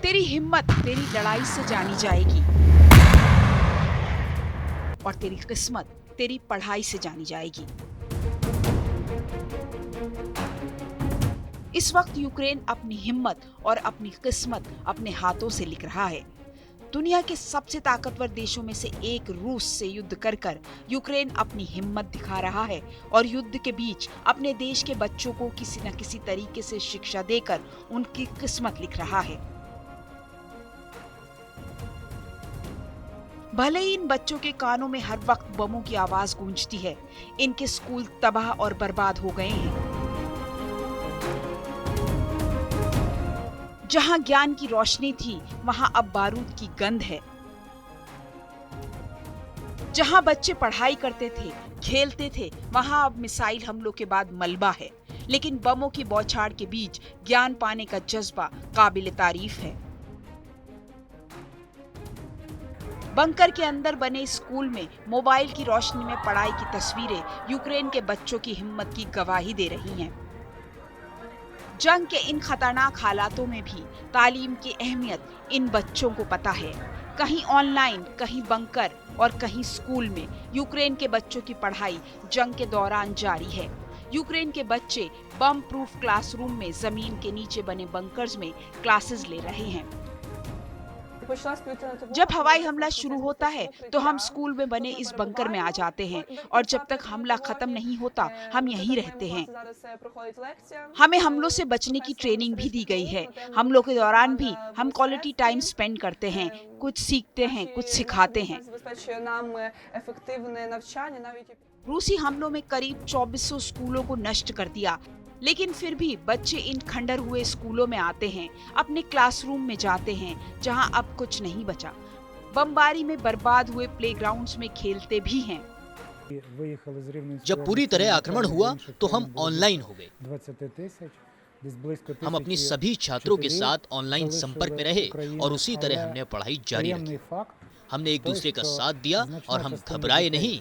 तेरी हिम्मत तेरी लड़ाई से जानी जाएगी और तेरी किस्मत तेरी पढ़ाई से जानी जाएगी। इस वक्त यूक्रेन अपनी हिम्मत और अपनी किस्मत अपने हाथों से लिख रहा है। दुनिया के सबसे ताकतवर देशों में से एक रूस से युद्ध कर कर यूक्रेन अपनी हिम्मत दिखा रहा है और युद्ध के बीच अपने देश के बच्चों को किसी न किसी तरीके से शिक्षा देकर उनकी किस्मत लिख रहा है। भले ही इन बच्चों के कानों में हर वक्त बमों की आवाज गूंजती है, इनके स्कूल तबाह और बर्बाद हो गए हैं। जहां ज्ञान की रोशनी थी, वहां अब बारूद की गंध है। जहां बच्चे पढ़ाई करते थे, खेलते थे, वहां अब मिसाइल हमलों के बाद मलबा है। लेकिन बमों की बौछार के बीच ज्ञान पाने का जज्बा काबिल तारीफ है। बंकर के अंदर बने स्कूल में मोबाइल की रोशनी में पढ़ाई की तस्वीरें यूक्रेन के बच्चों की हिम्मत की गवाही दे रही हैं। जंग के इन खतरनाक हालातों में भी तालीम की अहमियत इन बच्चों को पता है। कहीं ऑनलाइन, कहीं बंकर और कहीं स्कूल में यूक्रेन के बच्चों की पढ़ाई जंग के दौरान जारी है। यूक्रेन के बच्चे बम प्रूफ क्लासरूम में जमीन के नीचे बने बंकर्स में क्लासेस ले रहे हैं। जब हवाई हमला शुरू होता है तो हम स्कूल में बने इस बंकर में आ जाते हैं और जब तक हमला खत्म नहीं होता हम यहीं रहते हैं। हमें हमलों से बचने की ट्रेनिंग भी दी गई है। हमलों के दौरान भी हम क्वालिटी टाइम स्पेंड करते हैं, कुछ सीखते हैं, कुछ सिखाते हैं। रूसी हमलों में करीब 2400 स्कूलों को नष्ट कर दिया, लेकिन फिर भी बच्चे इन खंडर हुए स्कूलों में आते हैं, अपने क्लासरूम में जाते हैं जहां अब कुछ नहीं बचा। बमबारी में बर्बाद हुए प्लेग्राउंड्स में खेलते भी हैं। जब पूरी तरह आक्रमण हुआ तो हम ऑनलाइन हो गए। हम अपनी सभी छात्रों के साथ ऑनलाइन संपर्क में रहे और उसी तरह हमने पढ़ाई जारी रखी। हमने एक दूसरे का साथ दिया और हम घबराए नहीं।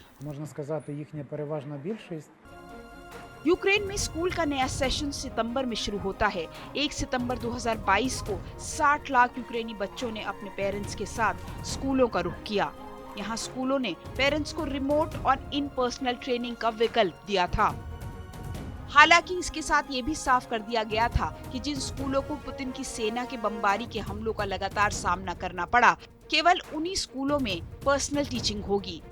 यूक्रेन में स्कूल का नया सेशन सितंबर में शुरू होता है। 1 सितंबर 2022 को 60 लाख यूक्रेनी बच्चों ने अपने पेरेंट्स के साथ स्कूलों का रुख किया। यहाँ स्कूलों ने पेरेंट्स को रिमोट और इन पर्सनल ट्रेनिंग का विकल्प दिया था। हालांकि इसके साथ ये भी साफ कर दिया गया था कि जिन स्कूलों को पुतिन की सेना के बमबारी के हमलों का लगातार सामना करना पड़ा, केवल उन्हीं स्कूलों में पर्सनल टीचिंग होगी।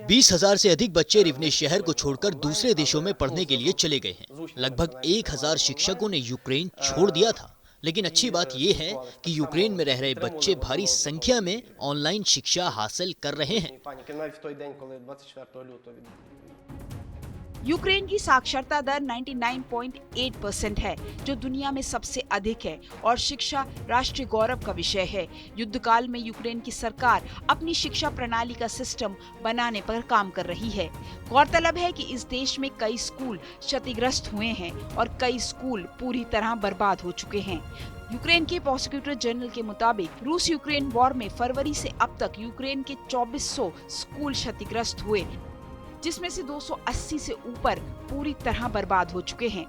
20,000 से अधिक बच्चे रिवने शहर को छोड़कर दूसरे देशों में पढ़ने के लिए चले गए हैं। लगभग 1,000 शिक्षकों ने यूक्रेन छोड़ दिया था। लेकिन अच्छी बात यह है कि यूक्रेन में रह रहे बच्चे भारी संख्या में ऑनलाइन शिक्षा हासिल कर रहे हैं। यूक्रेन की साक्षरता दर 99.8% है, जो दुनिया में सबसे अधिक है और शिक्षा राष्ट्रीय गौरव का विषय है। युद्ध काल में यूक्रेन की सरकार अपनी शिक्षा प्रणाली का सिस्टम बनाने पर काम कर रही है। गौरतलब है कि इस देश में कई स्कूल क्षतिग्रस्त हुए हैं और कई स्कूल पूरी तरह बर्बाद हो चुके हैं। यूक्रेन के प्रोसिक्यूटर जनरल के मुताबिक रूस यूक्रेन वॉर में फरवरी से अब तक यूक्रेन के 2400 स्कूल क्षतिग्रस्त हुए, जिसमें से 280 से ऊपर पूरी तरह बर्बाद हो चुके हैं।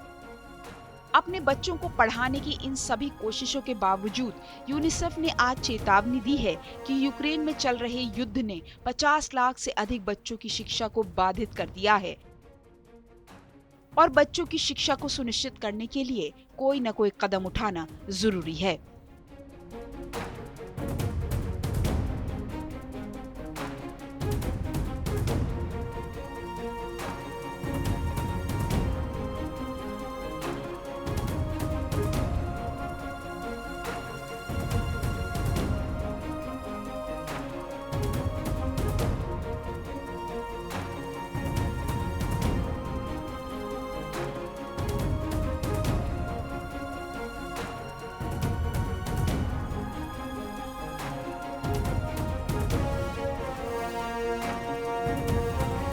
अपने बच्चों को पढ़ाने की इन सभी कोशिशों के बावजूद यूनिसेफ ने आज चेतावनी दी है कि यूक्रेन में चल रहे युद्ध ने 50 लाख से अधिक बच्चों की शिक्षा को बाधित कर दिया है और बच्चों की शिक्षा को सुनिश्चित करने के लिए कोई न कोई कदम उठाना जरूरी है।